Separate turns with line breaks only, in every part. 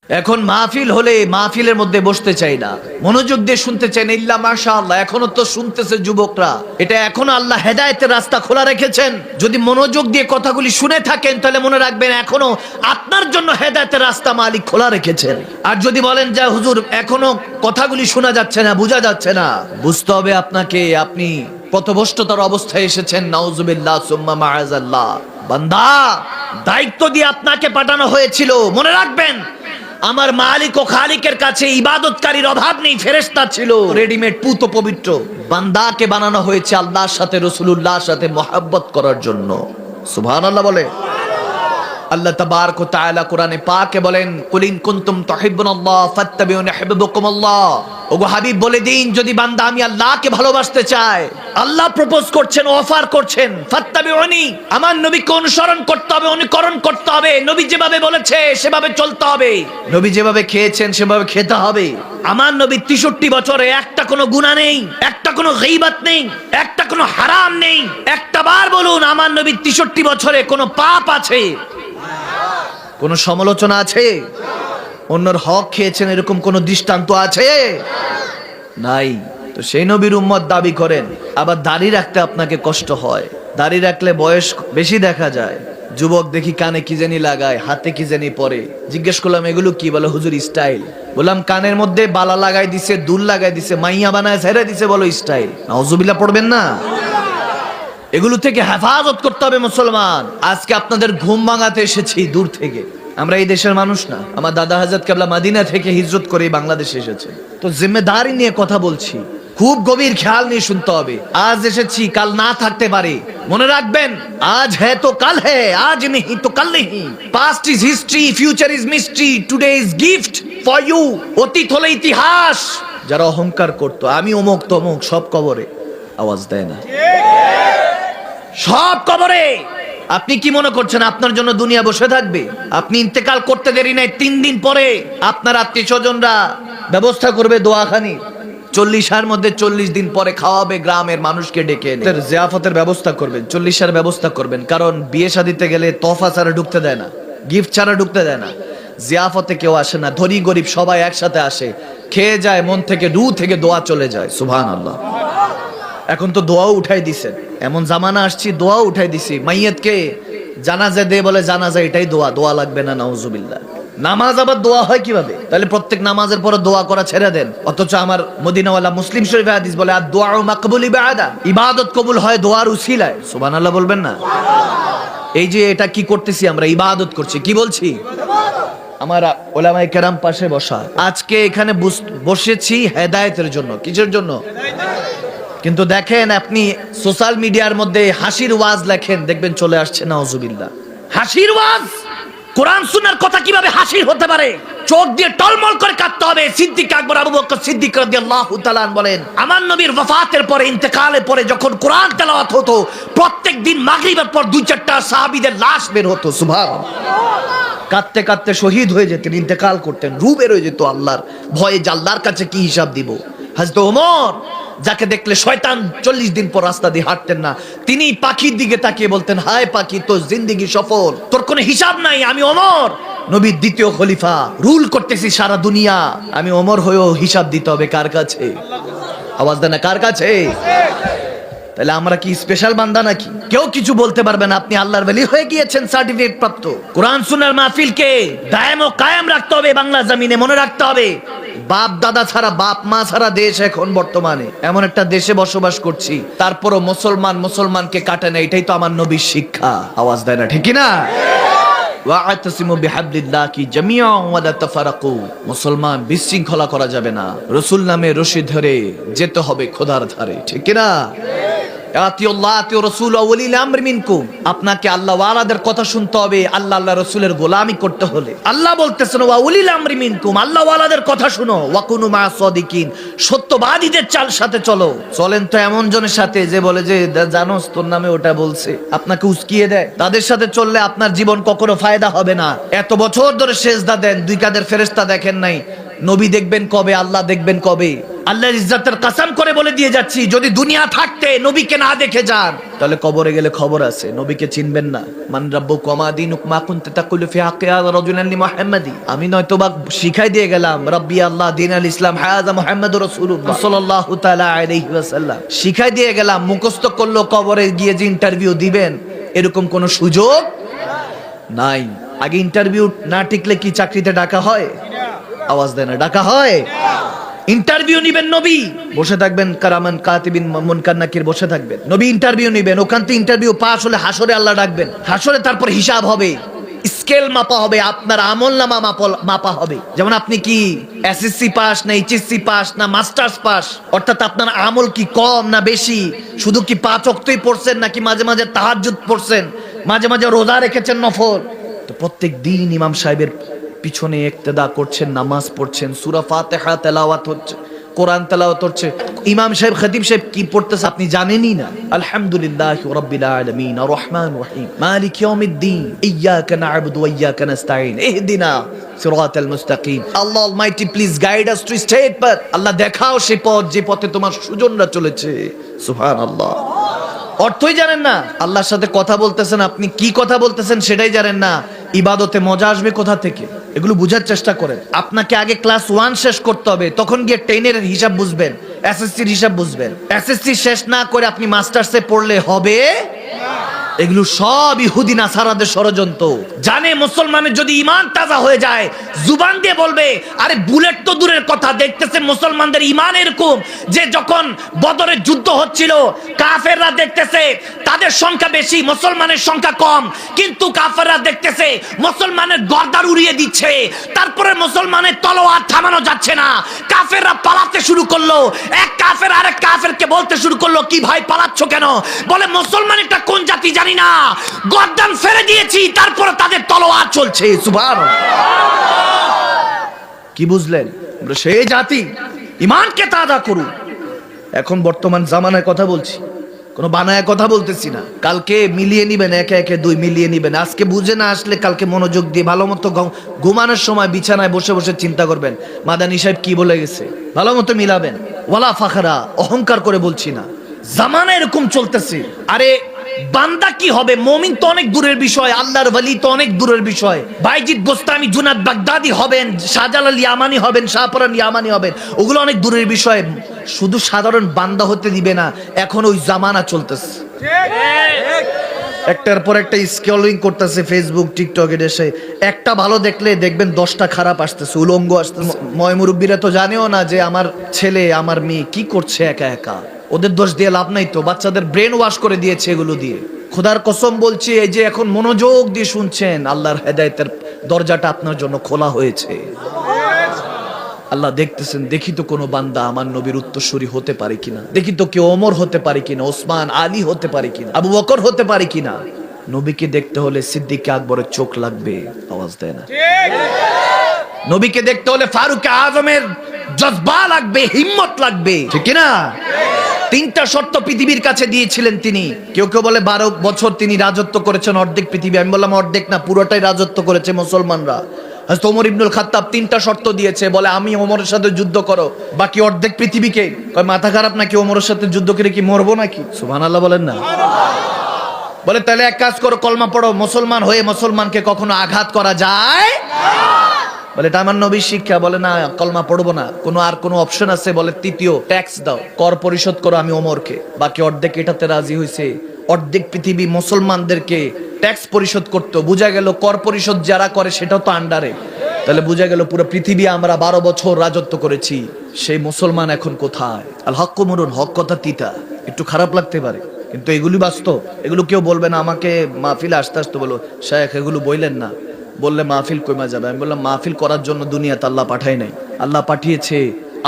এখন মাহফিল হলে মাহফিলের মধ্যে বসতে চাই না, মনোযোগ দিয়ে শুনতে চাই না। ইল্লা মাশাআল্লাহ, এখনো তো শুনতেছে যুবকরা। এটা এখনো আল্লাহ হেদায়েতের রাস্তা খোলা রেখেছেন। যদি মনোযোগ দিয়ে কথাগুলি শুনে থাকেন তাহলে মনে রাখবেন এখনো আপনার জন্য হেদায়েতের রাস্তা মালিক খোলা রেখেছেন। আর যদি বলেন যে হুজুর এখনো কথাগুলি শোনা যাচ্ছে না, বোঝা যাচ্ছে না, বুঝতে হবে আপনাকে আপনি পথভ্রষ্টতার অবস্থায় এসেছেন। নাউজুবিল্লাহ সুম্মা মাআযাল্লাহ। বান্দা, দায়িত্ব দিয়ে আপনাকে পাঠানো হয়েছিল। মনে রাখবেন আমার মালিক ও খালিকের কাছে ইবাদতকারীর অভাব নেই। ফেরেশতা ছিল রেডিমেড, পুত পবিত্র। বান্দাকে বানানো হয়েছে আল্লাহর সাথে, রাসূলুল্লাহর সাথে মহব্বত করার জন্য। সুবহানাল্লাহ বলে। আল্লাহ তাবারক ওয়া তাআলা কোরআনে পাকে বলেন, কুল ইন কুনতুম তুহিব্বুনাল্লাহ ফাত্তাবিউনি ইউহিব্বুকুমুল্লাহ। ওগো হাবিব বলে দিন, যদি বান্দা আমি আল্লাহকে ভালোবাসতে চায়, আল্লাহ প্রপোজ করছেন, অফার করছেন, ফাত্তাবিউনি, আমার নবীকে অনুসরণ করতে হবে, অনুকরণ করতে হবে। নবী যেভাবে বলেছে সেভাবে চলতে হবে। নবী যেভাবে খেয়েছেন সেভাবে খেতে হবে। আমার নবী 63 বছরে একটা কোনো গুনাহ নেই, একটা কোনো গীবত নেই, একটা কোনো হারাম নেই। একটা বার বলুন আমার নবী 63 বছরে কোনো পাপ আছে? কোন সমালোচনা আছে? অন্যর হক খেয়েছেন এরকম কোন দৃষ্টান্ত আছে? নাই। তো সেই নবীর উম্মত দাবি করেন, আবার দাড়ি রাখতে আপনাকে কষ্ট হয়। দাড়ি রাখলে বয়স বেশি দেখা যায়। যুবক দেখি কানে কি জানি লাগায়, হাতে কি জানি পরে। জিজ্ঞেস করলাম এগুলো কি? বলে হুজুর স্টাইল। বললাম কানের মধ্যে বালা লাগাই দিছে, দুল লাগাই দিছে, মাইয়া বানায় ছেড়ে দিছে, বলো স্টাইল। নাউজুবিল্লাহ পড়বেন না? এগুলো থেকে হেফাজত করতে হবে মুসলমান। আজকে আপনাদের ঘুম ভাঙাতে এসেছি দূর থেকে। আমরা এই দেশের মানুষ না। আমার দাদা হযরত কেবলা মদিনা থেকে হিজরত করে বাংলাদেশে এসেছে। তো জিম্মেদারি নিয়ে কথা বলছি, খুব গভীর খেয়াল নিয়ে শুনতে হবে। আজ এসেছি, কাল না থাকতে পারে। মনে রাখবেন, আজ হ্যায় তো কাল হ্যায়, আজ নেহি তো কাল নেহি। Past is history, future is mystery, today is gift for you. অতীত হলো ইতিহাস। যারা অহংকার করতো আমি অমুক তমুক, সব কবরে। আওয়াজ দেয় না? সব কবরে। আপনি কি মনে করছেন আপনার জন্য দুনিয়া বসে থাকবে? আপনি ইন্তেকাল করতে দেরি নাই, 3 দিন পরে আপনার আত্মীয় স্বজনরা ব্যবস্থা করবে দোয়াখানি। 40 মধ্যে 40 দিন পরে খাওয়াবে, গ্রামের মানুষকে ডেকে এনে জিয়াফতের ব্যবস্থা করবেন, 40 ব্যবস্থা করবেন। কারণ বিয়ে শাদিতে গেলে তোহফা ছাড়া ঢুকতে দেয় না, গিফট ছাড়া ঢুকতে দেয় না। জিয়াফতে কেউ আসে না, ধনী গরিব সবাই একসাথে আসে, খেয়ে যায়, মন থেকে রূহ থেকে দোয়া চলে যায়। সুবহানাল্লাহ। এখন তো দোয়াও উঠাই দিছেন, এমন জামানা আসছি দোয়াও উঠাই দিছি। মাইয়াতকে জানাজা দে বলে জানাজা এটাই দোয়া, দোয়া লাগবে না। নাউজুবিল্লাহ। নামাজ আবার দোয়া হয় কিভাবে? তাহলে প্রত্যেক নামাজের পরে দোয়া করা ছেড়ে দেন। অথচ আমার মদিনাওয়ালা মুসলিম শরীফে হাদিস বলে আর দোয়া মাকবুলি বাদা, ইবাদত কবুল হয় দোয়ার উসিলায়। সুবহানাল্লাহ বলবেন না? এই যে এটা কি করতেছি আমরা? ইবাদত করছি। কি বলছি? আমার ওলামায়ে কেরাম পাশে বসা। আজকে এখানে বসেছি হেদায়েতের জন্য। কিসের জন্য? কিন্তু দেখেন, আপনি সোশ্যাল মিডিয়ার মধ্যে হাসির ওয়াজ লেখেন, দেখবেন চলে আসছে নাউজুবিল্লাহ হাসির ওয়াজ। কোরআন সুন্নাহর কথা কিভাবে হাসির হতে পারে? চোখ দিয়ে টলমল করে কাঁদতে হবে। সিদ্দিক আকবর আবু বকর সিদ্দিক রাদিয়াল্লাহু তাআলা বলেন, আমার নবীর ওয়াফাতের পরে, ইন্তেকালের পরে যখন কোরআন তেলাওয়াত হতো, প্রত্যেক দিন মাগরিবের পর 2-4টা সাহাবীদের লাশ বের হতো। সুবহানাল্লাহ। কাঁদতে কাঁদতে শহীদ হয়ে যেতেন, ইন্তেকাল করতেন, রূহ বের হয়ে যেত আল্লাহর ভয়ে, যে আল্লাহর কাছে কি হিসাব দিব। হযরত ওমর, যাকে দেখলে শয়তান 40 দিন পর রাস্তা দিয়ে হাঁটতেন না, তিনি পাখির দিকে তাকিয়ে বলতেন, হায় পাখি, তোর জিন্দেগি সফল, তোর কোনো হিসাব নাই। আমি ওমর, নবীর দ্বিতীয় খলিফা, রুল করতেছি সারা দুনিয়া। আমি ওমর হয়েও হিসাব দিতে হবে কার কাছে? আওয়াজ দেন না, কার কাছে? তাহলে আমরা কি স্পেশাল বান্দা নাকি? কেউ কিছু বলতে পারবে না। আপনি আল্লাহর ওলি হয়ে গিয়েছেন, সার্টিফিকেট প্রাপ্ত। কোরআন সুন্নাহর মাহফিলকে দায়েম ও কায়েম রাখতে হবে বাংলা জমিনে। মনে রাখতে হবে, বাপ দাদা ছাড়া, বাপ মা ছাড়া দেশ এখন বর্তমানে এমন একটা দেশে বসবাস করছি, তারপরও মুসলমান মুসলমানকে কাটে না। এটাই তো আমার নবীর শিক্ষা। আওয়াজ দেয় না? ঠিক না? ওয়া'তাসিমু বিহাবলিল্লাহি জামিআন ওয়া লা তাফারাকু। মুসলমান বিশৃঙ্খলা করা যাবে না। রাসূল নামে রশি ধরে যেতে হবে খোদার ধারে। ঠিক না? আপনাকে আল্লাহ ওয়ালাদের কথা শুনতে হবে। আল্লাহ আল্লাহ রাসূলের গোলামি করতে হলে আল্লাহ বলতেছেন ওয়া উলিল আমরি মিনকুম, আল্লাহ ওয়ালাদের কথা শুনো। ওয়া কুনু মা সাদিকিন, সত্যবাদীদের চাল সাথে চলো। চলেন তো এমন জনের সাথে যে বলে যে জানোস তোর নামে ওটা বলছে, আপনাকে উস্কিয়ে দেয়। তাদের সাথে চললে আপনার জীবন কখনো ফায়দা হবে না। এত বছর ধরে সেজদা দেন, 2 কাঁধের ফেরেশতা দেখেন নাই, নবী দেখবেন কবে, আল্লাহ দেখবেন কবে? আল্লাহর ইজ্জতের কসম করে বলে দিয়ে যাচ্ছি, যদি দুনিয়া থাকতে নবীকে না দেখে যান তাহলে কবরে গেলে খবর আছে, নবীকে চিনবেন না। মান রাব্বুকা মা দীনুক মা কুনতা তাকুলু ফি হাক্কি হাযা রাজুলান মুহাম্মাদি। আমি নয়তো বা শিখাই দিয়ে গেলাম রাব্বি আল্লাহ দীন আল ইসলাম হাযা মুহাম্মাদুর রাসূলুল্লাহ সাল্লাল্লাহু তাআলা আলাইহি ওয়াসাল্লাম, শিখাই দিয়ে গেলাম। মুখস্থ করলো, কবরে গিয়ে যে ইন্টারভিউ দিবেন এরকম কোনো সুযোগ নাই। আগে ইন্টারভিউ না টিকলে কি চাকরিতে ডাকা হয়? আওয়াজ দেয় না, ডাকা হয়। ইন্টারভিউ নিবেন, নবী বসে থাকবেন, কারামান কাতিবিন মুনকার নাকির বসে থাকবেন, নবী ইন্টারভিউ নিবেন। ওখান থেকে ইন্টারভিউ পাস হলে হাসরে আল্লাহ ডাকবেন, হাসরে তারপর হিসাব হবে, স্কেল মাপা হবে, আপনার আমলনামা মাপা হবে। যেমন আপনি কি এসএসসি পাস না এইচএসসি পাস না মাস্টার্স পাস, অর্থাৎ আপনার আমল কি কম না বেশি, শুধু কি 5 ওয়াক্তই পড়ছেন নাকি মাঝে মাঝে তাহাজ্জুদ পড়ছেন, মাঝে মাঝে রোজা রেখেছেন নফল। তো প্রত্যেক দিন ইমাম সাহেবের পিছনে ইক্তেদা করছেন, নামাজ পড়ছেন, সূরা ফাতিহা তেলাওয়াত হচ্ছে, কোরআন তেলাওয়াত হচ্ছে। ইমাম সাহেব খতিব সাহেব কি পড়তেছে আপনি জানেনই না। আলহামদুলিল্লাহি রাব্বিল আলামিন আর রহমানির রহিম মালিক ইয়াউমিদ্দিন ইয়্যাকা না'বুদু ওয়া ইয়্যাকা নাস্তাঈন ইহদিনা সিরাতাল মুস্তাকিম। Allah almighty please guide us to straight path. Allah দেখাও সেই পথ যে পথে তোমার সুজনরা চলেছে। সুবহানাল্লাহ। অর্থই জানেন না, আল্লাহর সাথে কথা বলতেছেন, আপনি কি কথা বলতেছেন সেটাই জানেন না। ইবাদতে মজা আসবে কোথা থেকে, এগুলো বুঝার চেষ্টা করেন। আপনাকে আগে ক্লাস 1 শেষ করতে হবে, তখন গিয়ে 10 এর হিসাব বুঝবেন, এসএসসির হিসাব বুঝবেন। এসএসসি শেষ না করে আপনি মাস্টার্সে পড়লে হবে? এগুলো সব ইহুদি নাসারাদের ষড়যন্ত্র। জানে মুসলমানের যদি ঈমান তাজা হয়ে যায় জুবান দিয়ে বলবে, আরে বুলেট তো দূরের কথা, দেখতেছেন মুসলমানদের ঈমান এরকম যে যখন বদরের যুদ্ধ হচ্ছিল কাফেররা দেখতেছে তাদের সংখ্যা বেশি, মুসলমানের সংখ্যা কম, কিন্তু কাফেররা দেখতেছে মুসলমানের গর্দান উড়িয়ে দিচ্ছে, তারপরে মুসলমানের তলোয়ার থামানো যাচ্ছে না, কাফেররা পালাতে শুরু করলো। এক কাফের আরেক কাফেরকে বলতে শুরু করলো, কি ভাই পালাচ্ছ কেন? বলে মুসলমান এটা কোন জাতি জানি না, গর্দান ফেলে দিয়েছি, তারপরে তাদের তলোয়ার চলছে। সুবহানাল্লাহ। কি বুঝলেন? সেই জাতি ঈমানকে তাজা করুন। এখন বর্তমান জামানায় কথা বলছি, কোনো বানায় কথা বলতেছি না। কালকে মিলিয়ে নিবেন, একে একে 2 মিলিয়ে নিবেন। আজকে বুঝে না আসলে কালকে মনোযোগ দিয়ে ভালো মতো ঘুমানোর সময় বিছানায় বসে বসে চিন্তা করবেন মাদানী সাহেব কি বলে গেছে, ভালো মতো মিলাবেন। ওয়ালা ফাখরা, অহংকার করে বলছি না, জামানা এরকম চলতেছে। আরে বান্দা কি হবে, মুমিন তো অনেক দূরের বিষয়, আল্লাহর ওয়ালি তো অনেক দূরের বিষয়। বাইজিদ গোস্তামি জুনাদ বাগদাদি হবেন, শাহজালাল ইয়ামানি হবেন, শাহপরান ইয়ামানি হবেন, ওগুলো অনেক দূরের বিষয়। শুধু সাধারণ বান্দা হতে দিবে না, এখন ওই জামানা চলতেছে। একটার পর একটা স্ক্রলিং করতেছে ফেসবুক টিকটকে, দেশে একটা ভালো দেখলে দেখবেন 10টা খারাপ আসতেছে, উলঙ্গ আসতেছে। ময় মুরব্বীরা তো জানেও না যে আমার ছেলে আমার মেয়ে কি করছে একা একা। ওদের দোষ দিয়ে লাভ নাই তো, বাচ্চাদের ব্রেন ওয়াশ করে দিয়েছে এগুলো দিয়ে। খোদার কসম বলছি, এই যে এখন মনোযোগ দিয়ে শুনছেন, আল্লাহর হেদায়েতের দরজাটা আপনার জন্য খোলা হয়েছে। আল্লাহ দেখতেছেন, দেখি তো কোনো বান্দা আমার নবীর উত্তরসূরি হতে পারে কিনা, দেখি তো কেউ ওমর হতে পারে কিনা, ওসমান আলী হতে পারে কিনা, আবু বকর হতে পারে কিনা। নবীকে দেখতে হলে সিদ্দিক আকবরের চোখ লাগবে, আওয়াজ দেয় না। নবীকে দেখতে হলে ফারুক আজমের জজবা লাগবে, হিম্মত লাগবে, ঠিক না? 3টা শর্ত পৃথিবীর কাছে দিয়েছিলেন তিনি। কেউ কেউ বলে 12 বছর তিনি রাজত্ব করেছেন অর্ধেক পৃথিবী। আমি বললাম অর্ধেক না, পুরোটাই রাজত্ব করেছে মুসলমানরা। হযরত ওমর ইবনুল খাত্তাব 3টা শর্ত দিয়েছে, বলে আমি ওমরের সাথে যুদ্ধ করো, বাকি অর্ধেক পৃথিবীকে। কয় মাথা খারাপ নাকি, ওমরের সাথে যুদ্ধ করে কি মরবো নাকি? সুবহানাল্লাহ বলেন না। বলে তাহলে এক কাজ করো, কলমা পড়ো, মুসলমান হয়ে মুসলমানকে কখনো আঘাত করা যায় না। বলে এটা আমার নবীর শিক্ষা। বলে না, কলমা পড়বো না, কোনো অপশন আছে? বলে তৃতীয়, ট্যাক্স দাও, কর পরিশোধ করো আমি ওমরকে। বাকি অর্ধেক এটাতে রাজি হয়েছে, অর্ধেক পৃথিবী মুসলমানদেরকে ট্যাক্স পরিশোধ করতে। বোঝা গেল কর পরিশোধ যারা করে সেটাও তো আন্ডারে। তাহলে বোঝা গেল পুরো পৃথিবী আমরা 12 বছর রাজত্ব করেছি, সেই মুসলমান এখন কোথায়? আল হক মরুন, হক কথা তিতা, একটু খারাপ লাগতে পারে কিন্তু এগুলি বাস্তব। এগুলো কেউ বলবে না, আমাকে মাহফিলে আসতে আসতে বলো শায়েখ এগুলো বললেন না, বললে মাহফিল কমে যাবে। আমি বললাম মাহফিল করার জন্য দুনিয়াতে আল্লাহ পাঠায় নাই, আল্লাহ পাঠিয়েছে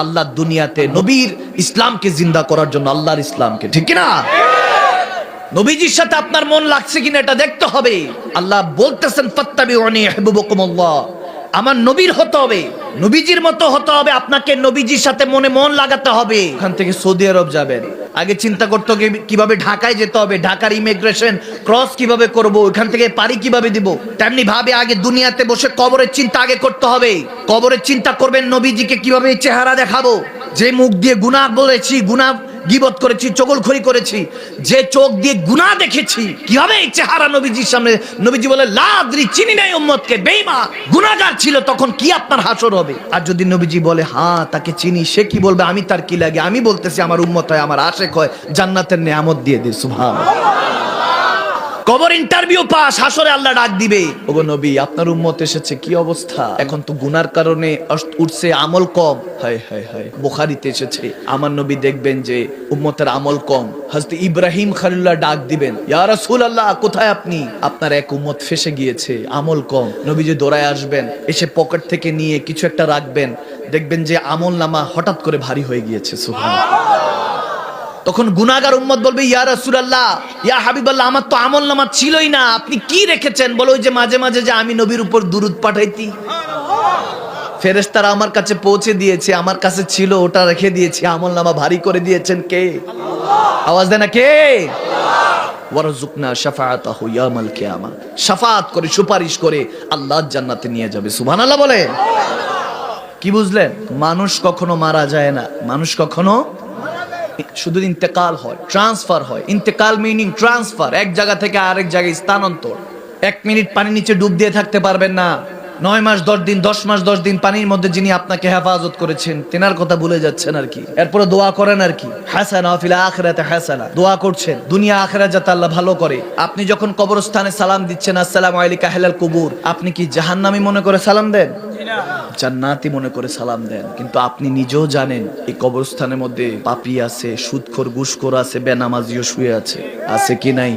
আল্লাহ দুনিয়াতে নবীর ইসলামকে জিন্দা করার জন্য, আল্লাহর ইসলামকে, ঠিক না? নবীজির সাথে আপনার মন লাগছে কিনা এটা দেখতে হবে। আল্লাহ বলতেছেন ফাত্তাবিউনি ইউহিব্বুকুমুল্লাহ, আমার নবীর হতে হবে, নবীজির মতো হতে হবে আপনাকে, নবীজির সাথে মনে মন লাগাতে হবে। এখান থেকে সৌদি আরব যাবেন, আগে চিন্তা করতো কিভাবে ঢাকায় যেতে হবে, ঢাকার ইমিগ্রেশন ক্রস কিভাবে করব, ওখান থেকে পাড়ি কিভাবে দিব। তেমনি ভাবে আগে দুনিয়াতে বসে কবরের চিন্তা আগে করতে হবে। কবরের চিন্তা করবেন নবীজিকে কিভাবে চেহারা দেখাবো, যে মুখ দিয়ে গুনাহ বলেছি, গুনাহ গীবত করেছি, চগলখড়ি করেছি, যে চোখ দিয়ে গুনাহ দেখেছি, কিভাবে এই চেহারা নবীজির সামনে। নবীজি বলে লা আদরি, চিনি নাই উম্মতকে, বেঈমান গুনাহগার ছিল, তখন কি আপনার হাসর হবে। আর যদি নবীজি বলে হ্যাঁ তাকে চিনি, সে কি বলবে আমি তার কি লাগে, আমি বলতেছি আমার উম্মত হয়, আমার আশেক হয়, জান্নাতের নেয়ামত দিয়ে দিই। সুবহানাল্লাহ। কবর ইন্টারভিউ পাস, হাসরে আল্লাহ ডাক দিবে, ওগো নবী আপনার উম্মত এসেছে, কি অবস্থা। এখন তো গুনার কারণে উঠছে, আমল কম। হায় হায় হায়, বুখারীতে এসেছে আমার নবী দেখবেন যে উম্মতের আমল কম, হযরত ইব্রাহিম খলিলুল্লাহ ডাক দিবেন, ইয়া রাসূলুল্লাহ কোথায় আপনি, আপনার এক উম্মত ফেসে গিয়েছে, আমল কম। নবীজি দৌড়ায় আসবেন, এসে পকেট থেকে নিয়ে কিছু একটা রাখবেন, দেখবেন যে আমল নামা হঠাৎ করে ভারী হয়ে গিয়েছে। সুবহানাল্লাহ। তখন গুনাহগার উম্মত বলবে, ইয়া রাসূলুল্লাহ, ইয়া হাবিবাল্লাহ, আমার তো আমল নামা ছিলই না, আপনি কি রেখেছেন। বলো ওই যে মাঝে মাঝে যে আমি নবীর উপর দুরূদ পাঠাইতি, ফেরেশতারা আমার কাছে পৌঁছে দিয়েছে, আমার কাছে ছিল, ওটা রেখে দিয়েছি, আমল নামা ভারী করে দিয়েছেন কে? আল্লাহ। আওয়াজ দেন না কে? আল্লাহ। ওয়ারযুকনা শাফাআতাহু ইয়াউমাল কিয়ামা, শাফাআত করে সুপারিশ করে আল্লাহ জান্নাতে নিয়ে যাবে। সুবহানাল্লাহ বলে। কি বুঝলেন? মানুষ কখনো মারা যায় না, মানুষ কখনো শুধু ইন্তেকাল হয়, ট্রান্সফার হয়। ইন্তেকাল মিনিং ট্রান্সফার, এক জায়গা থেকে আরেক জায়গায় স্থানান্তর। 1 মিনিট পানির নিচে ডুব দিয়ে থাকতে পারবেন না। 9 মাস 10 দিন, 10 মাস 10 দিন পানির মধ্যে যিনি আপনাকে হেফাজত করেছেন, তেনার কথা ভুলে যাচ্ছেন আর কি। এরপরে দোয়া করেন আর কি, হাসানা ফিল আখিরাতি হাসানা, দোয়া করছেন দুনিয়া আখিরাত যাতে আল্লাহ ভালো করে। আপনি যখন কবরস্থানে সালাম দিচ্ছেন, আসসালামু আলাইকা আহলাল কুবুর, আপনি কি জাহান্নামী মনে করে সালাম দেন? জান্নাতি মনে করে সালাম দেন। কিন্তু আপনি নিজেও জানেন এই কবরস্থানের মধ্যে পাপী আছে, সুদখোর, ঘুষখোর আছে, বেনামাজিও শুয়ে আছে, আছে কি নাই?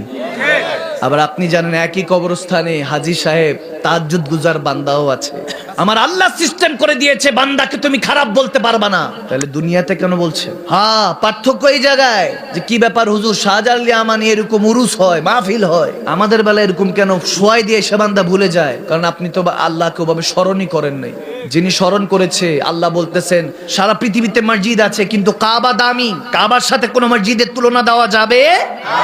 আবার আপনি জানেন একই কবরস্থানে হাজী সাহেব, তাহাজ্জুদ গুজার বান্দাও আছে। আমার আল্লাহ সিস্টেম করে দিয়েছে, বান্দাকে তুমি খারাপ বলতে পারবা না। তাহলে দুনিয়াতে কেন বলছে? হ্যাঁ, পার্থক্য এই জায়গায় যে কি ব্যাপার হুজুর, শাহজালাল ইয়ামানি এরকম উরুস হয়, মাহফিল হয়, আমাদের বেলা এরকম কেন? সোয়াই দিয়ে সে বান্দা ভুলে যায়, কারণ আপনি তো আল্লাহকে ওভাবে স্মরণই করেন নাই। যিনি স্মরণ করেছে, আল্লাহ বলতেছেন সারা পৃথিবীতে মসজিদ আছে, কিন্তু কাবা দামি, কাবার সাথে কোনো মসজিদের তুলনা দেওয়া যাবে না।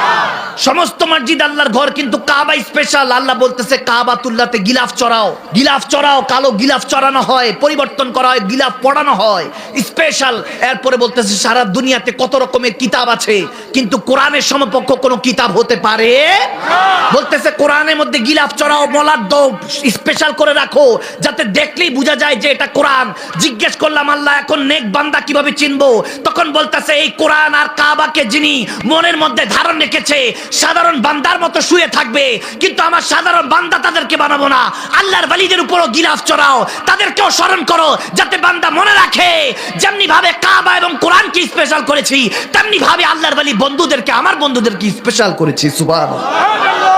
সমস্ত মসজিদ আল্লাহর ঘর, কিন্তু কাবা স্পেশাল। আল্লাহ বলতেছে কাবাতুল্লাহতে গিলাফ চড়াও, গিলাফ চড়াও, কালো গিলাফ চড়ানো হয়, পরিবর্তন করা হয়, গিলাফ পড়ানো হয়, স্পেশাল। এরপরে বলতেছে সারা দুনিয়াতে কত রকমের কিতাব আছে, কিন্তু কোরআনের সমকক্ষ কোনো কিতাব হতে পারে না। বলতেছে কোরআনের মধ্যে গিলাফ চড়াও, মলার দো স্পেশাল করে রাখো, যাতে দেখলেই বোঝা যায় যে এটা কোরআন। জিজ্ঞেস করলাম আল্লাহ এখন নেক বান্দা কিভাবে চিনবো? তখন বলতেছে এই কোরআন আর কাবাকে যিনি মনের মধ্যে ধারণ রেখেছে, সাধারণ বান্দার মতো শুয়ে থাকবে, কিন্তু আমার সাধারণ বান্দা তাদেরকে বানাবো না। আল্লাহর ওয়ালিদের উপরও গিলাফ চড়াও, তাদেরকেও স্মরণ করো, যাতে বান্দা মনে রাখে যেমনি ভাবে কাবা এবং কোরআনকে স্পেশাল করেছি, তেমনি ভাবে আল্লাহর ওয়ালি বন্ধুদেরকে, আমার বন্ধুদেরকে স্পেশাল করেছি। সুবহানাল্লাহ।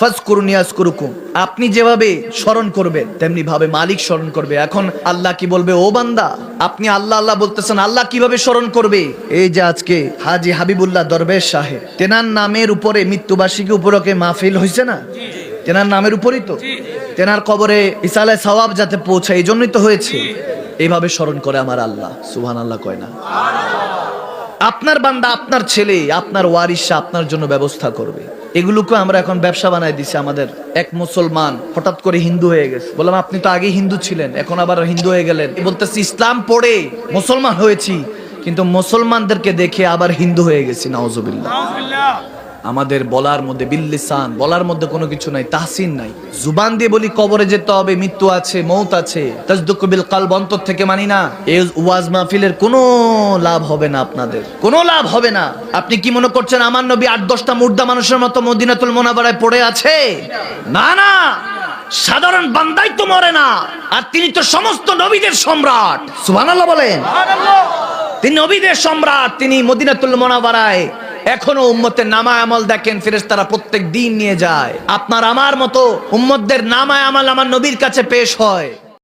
ফাজকুরুনি আযকুরুকুম, আপনি যেভাবে স্মরণ করবেন তেমনি ভাবে মালিক স্মরণ করবে। এখন আল্লাহ কি বলবে? ও বান্দা, আপনি আল্লাহ আল্লাহ বলতেছেন, আল্লাহ কিভাবে স্মরণ করবে? এই যে আজকে হাজী হাবিবুল্লাহ দরবেশ সাহেব, তেনার নামের উপরে মৃত্যুবার্ষিকী উপলক্ষে মাহফিল হয়েছে না? তেনার নামের উপরই তো, তেনার কবরে ইসালে সওয়াব যাতে পৌঁছায়, এই জন্যই তো হয়েছে। এইভাবে স্মরণ করে আমার আল্লাহ। সুবহানাল্লাহ কয় না? আপনার বান্দা, আপনার ছেলে, আপনার ওয়ারিসা আপনার জন্য ব্যবস্থা করবে। এগুলোকে আমরা এখন ব্যবসা বানাই দিছি। আমাদের এক মুসলমান হঠাৎ করে হিন্দু হয়ে গেছে। বললাম আপনি তো আগে হিন্দু ছিলেন, এখন আবার হিন্দু হয়ে গেলেন। বলতেছি ইসলাম পড়ে মুসলমান হয়েছি, কিন্তু মুসলমানদেরকে দেখে আবার হিন্দু হয়ে গেছি। নাউজুবিল্লাহ। আমাদের বলার মধ্যে বিল্লিসান, বলার মধ্যে কোনো কিছু নাই, তাহসিন নাই। জুবান দিয়ে বলি কবরে যেতে হবে, মৃত্যু আছে, মৌত আছে, তাসদুকু বিল কলব, অন্তর থেকে মানি না। এই ওয়াজ মাহফিলের কোনো লাভ হবে না, আপনাদের কোনো লাভ হবে না। আপনি কি মনে করছেন আমার নবী 8-10টা মুর্দা মানুষের মতো মদিনাতুল মুনাওয়ারায় পড়ে আছে? না না, সাধারণ বান্দাই তো মরে না, আর তিনি তো সমস্ত নবীদের সম্রাট। সুবহানাল্লাহ বলেন। তিনি নবীদের সম্রাট, তিনি মদিনাতুল মুনাওয়ারায় এখনো উম্মতের নামায় আমল দেখেন, ফেরেশতারা প্রত্যেক দিন নিয়ে যায়। আপনার আমার মতো উম্মতদের নামায় আমল আমার নবীর কাছে পেশ হয়।